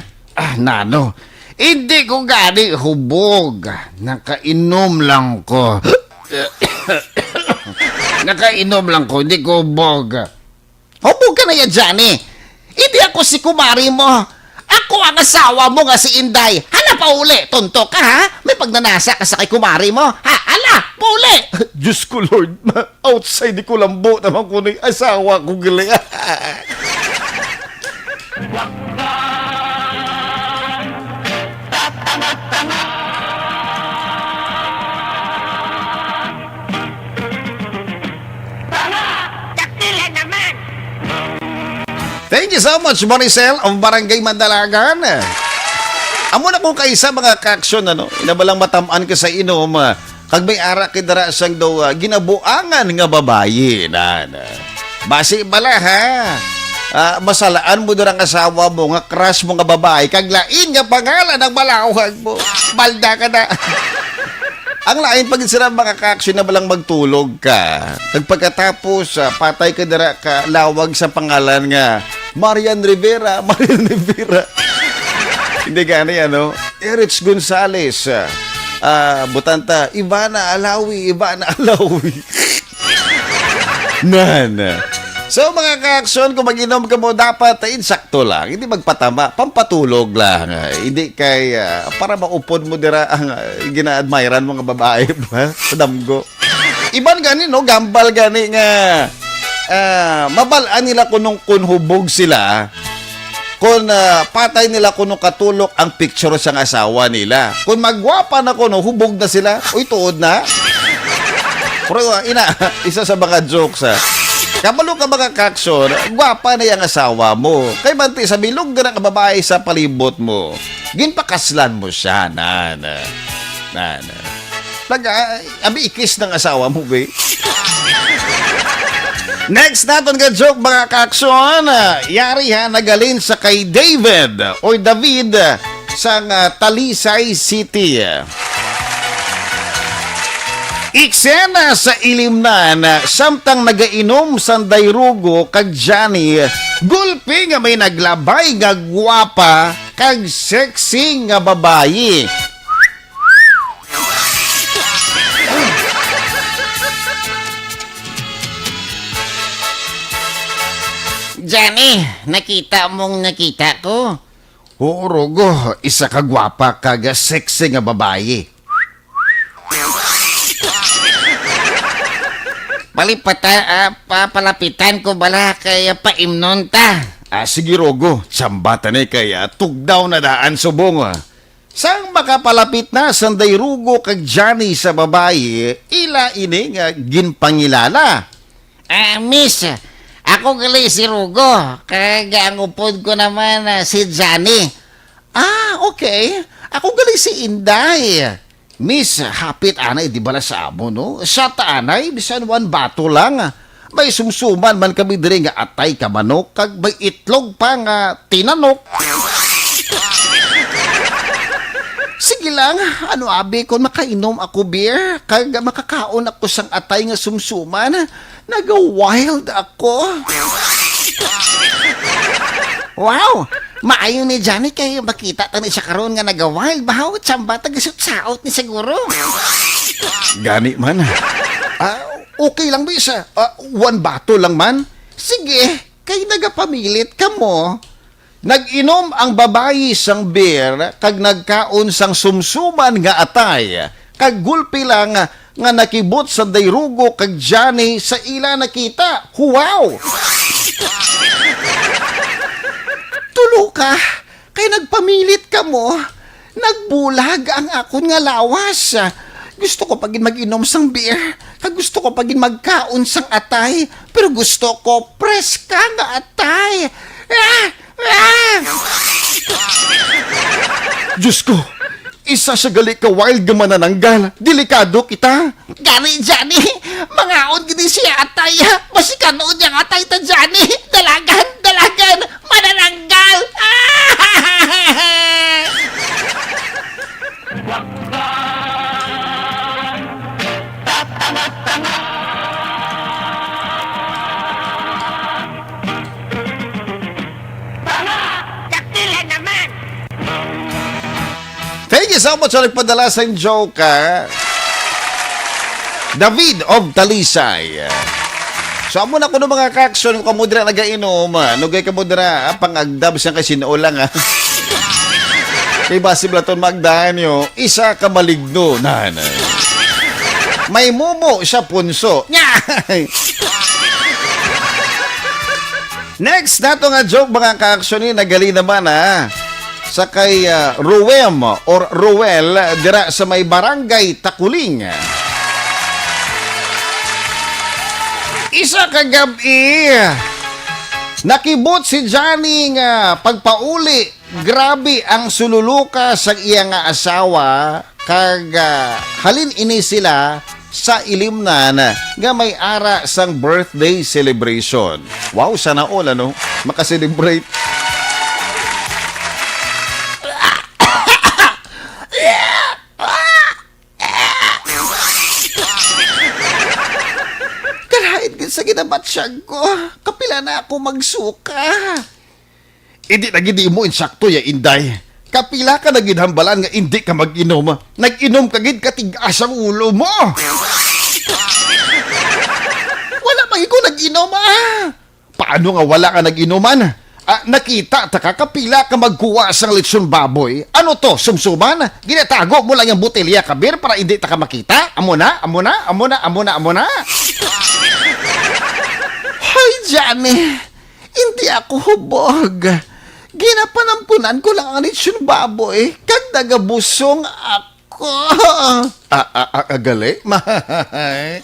Nano, hindi ko gani hubog. Nakainom lang ko. Nakainom lang ko, hindi ko hubog. Hubog ka na ya, Johnny. Hindi ako si kumari mo. Ako ang asawa mo nga si Inday. Hala pa uli. Tunto ka, ha? May pagnanasa ka sa kay kumari mo. Ha? Hala, pa uli. Diyos ko, Lord, outside di ko lambo naman ko ng asawa ko gali. Thank you so much, Maricel, of Barangay Mandalagan. Amo na kung kaisa mga kaaksyon, ano, inabalang matamaan ka sa inom, kag may ara kidara sang daw ginabuangan nga babayi. Basi bala, ha? Masalaan mo doon ang asawa mo, nga crush mo nga babae, kag lain nga pangalan ng malawag mo. Balda ka na. Ang lain pag sila mga kaaksyon na balang magtulog ka. Pagkatapos, patay ka dara ka lawag sa pangalan nga Marian Rivera. Hindi gani, ano? Erich Gonzalez. Butanta, Ivana Alawi. So mga ka-aksyon, kung mag-inom ka mo, dapat insakto lang. Hindi magpatama, pampatulog lang. Hindi kay, para maupod mo dira ang gina-admiran mga babae ba? Sa damgo. Iban gani, no? Gambal gani nga. Mabalaan nila kunong kunhubog sila. Kung patay nila kunong katulok ang picture sa asawa nila. Kung magwapa na kuno, hubog na sila. Uy, tuod na. Pero isa sa mga jokes, kabalo ka mga kaksyon, gwapa na yung asawa mo. Kay banti, sa bilog na ng babae sa palibot mo, ginpakaslan mo siya, abi ikis ng asawa mo, be. Next natin ka joke mga kaksyon, yari ha, nagalin sa kay David o David sa Talisay City. Eksena sa ilimnan, samtang nagainom sanday Rugo kag Johnny, gulpi nga may naglabay nga gwapa kag sexy nga babayi. Johnny, nakita ko. Oo, Rogo, isa ka gwapa kag sexy nga babae. Palapitan ko bala kaya paimnon ta. Sige, Rogo, sambatan kaya tugdaw na daan subong. Sang makapalapit na sanday Rugo kag Johnny sa babae, ila ini nga ginpangilala. Miss, ako gali si Rugo. Kag ang upod ko naman si Johnny. Okay. Ako gali si Inday. Miss, hapit anay, di bala sa amo, no? Sa taanay, bisan one bato lang. May sumsuman man kami diri nga atay ka manok, kag may itlog pa nga tinanok. Sige lang, ano abi, kung makainom ako beer, kag makakaon ako sang atay nga sumsuman, naga-wild ako. Wow! Maayo ni Johnny kay makita tani siya karon nga nagawild bahaw tsamba tagasot saot ni siguro. Gani man. Okay lang bisa. One bato lang man. Sige, kay nagapamilit ka mo. Nag-inom ang babayi sang beer, kag nagkaon sang sumsuman nga atay, kag gulpi lang nga nakibot sa dayrugo kag Johnny sa ila nakita. Wow! Tulo ka, kay nagpamilit ka mo. Nagbulag ang akon nga lawas. Gusto ko pagin mag-inom sang beer, kag gusto ko pagin magkaon sang atay, pero gusto ko preska nga atay. Diyos ko, isa sa gali ka wild nga manananggal. Delikado kita. Gani Johnny, mangaon gini siya atay. Masikanoon niyang atay ta Johnny. Dalagan, manananggal. Thank you so much sa nagpadala sa joke, David of Talisay. So, amo na ko ng mga kaksyon, kamudra nagainom, nugay kamudra, pangagdab siya kasi naulang, Kay basi blaton magdaan nyo, isa ka maligno, nanay. May mumo siya punso. Next, nato nga joke mga ka-action ni nagali naman sa kay Ruem or Ruel dira sa may barangay Takuling. Isa ka gabi nakibot si Johnny nga pagpauli. Grabe ang sululuka sa iya nga asawa kag halin ini sila sa ilimnan nga may ara sang birthday celebration. Wow, sana all makaselebrate. Kahit sa ginabatsyag ko, kapila na ako magsuka. Hindi na gidi mo insakto ya Inday. Kapila ka nagidhambalan nga hindi ka mag-inom. Nag-inom ka gid katigas ang ulo mo. Wala pa ko nag-inom Paano nga wala ka nag-inuman? Nakita ta ka kapila ka magkuha sang lechon baboy. Ano to, sumsuman? Ginatago mo lang yung botelya kabir para hindi ta ka makita? Amo na. Hoy, Johnny. Hindi ako hubog. Ginapanampunan ko lang ang lechon baboy. Kag nagabusong ako. Agali? Mahay.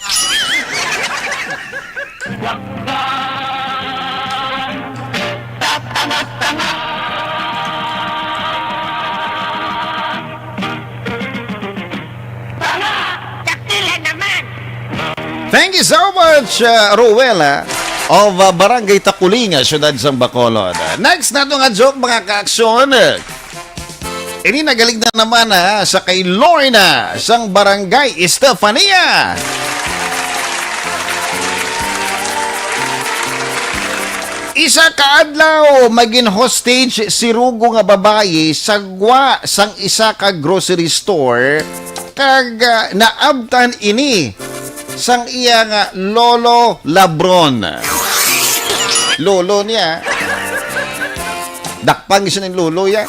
Thank you so much, Ruel, of Barangay Takuling, siyudad sa Bacolod. Next na nga joke, mga ka-aksyon. Ini nagaling na naman sa kay Lorna sang Barangay Estefania. Isa kaadlaw maging hostage si Rugo nga babae sagwa sang isa ka grocery store kag naabtan ini sang iya nga Lolo Labron. Lolo niya. Dakpang siya ng lolo yan.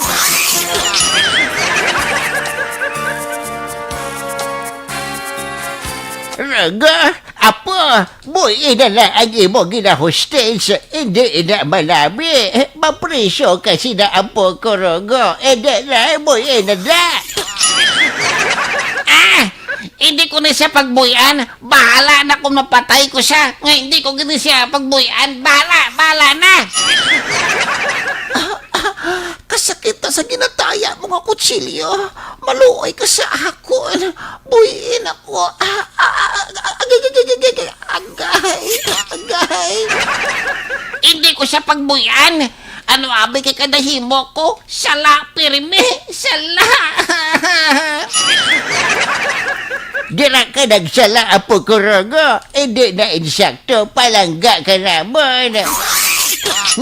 Raga, apo, boy, na ang imo ginahostage. Hindi na malami. Mapresyo kasi na apo ko, Rogo. Hindi na, boy, na. Hindi ko na siya pagbuyan. Bahala na kung mapatay ko siya. Ngayon, hindi ko gini siya pagbuyan. Bahala na. Kasakit na sa ginataya mga kutsilyo. Maluoy ka sa ako. Buyin ako. Agay. Hindi ko siya pagbuyan. Ano abi kay kadahimo ko? Sala pirmi. Sala. Dira ka nagsala apo ko, Rogo. Hindi na insakto. Palangga ka naman.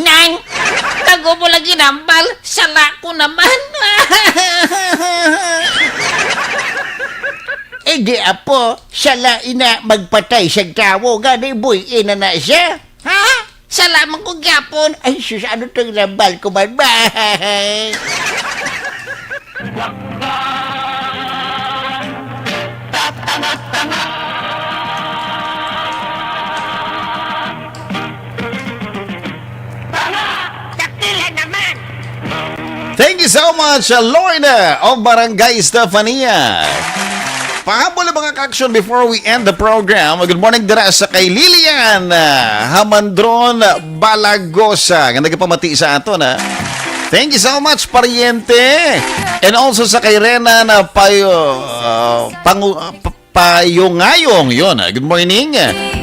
Nang, tago mo lagi nambal. Sala ko naman. Hindi apo. Sala ina magpatay sa tao. Gani boy, ina na siya. Ha? Salamat ko gapon. Ay, sus, ano itong nambal ko man ba? Thank you so much, Lorna of Barangay Estefania. Pahabol mga ka-action before we end the program. Good morning dira sa kay Lilian Hamandron Balagosa. Nga nagpamati sa ato na. Thank you so much, pariente. And also sa kay Rena na Payungayong. Yun. Good morning.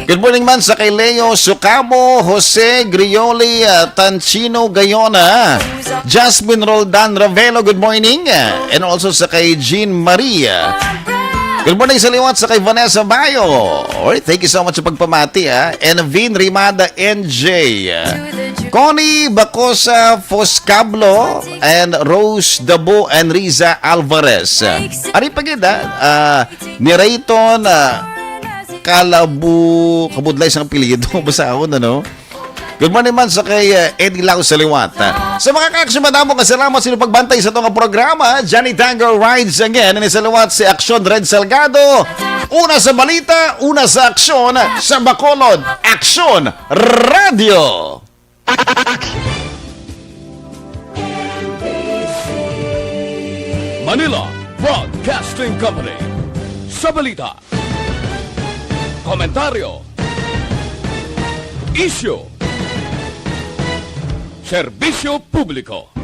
Good morning man sa kay Leo Sukamo, Jose Grioli, Tanchino Gayona, Jasmine Roldan Ravelo. Good morning. And also sa kay Jean Maria. Good morning sa liwat sa kay Vanessa Bayo. Alright, thank you so much sa pagpamati. And Vin Rimada NJ. Connie Bacosa Foscablo and Rose Dabo and Riza Alvarez. Ari pagid ni Rayton Kabudlay sa apelyido. Basta ako na, no? Good morning man sa kay Eddie Lau sa liwat. Sa mga kakasimadamo, kasalamat sa pagbantay sa itong programa. Johnny Tango rides again. Sa liwat si Aksyon Red Salgado. Una sa balita, una sa aksyon sa Bacolod. Aksyon Radio. Manila Broadcasting Company. Sa balita, komentaryo, issue, serbisyo publiko.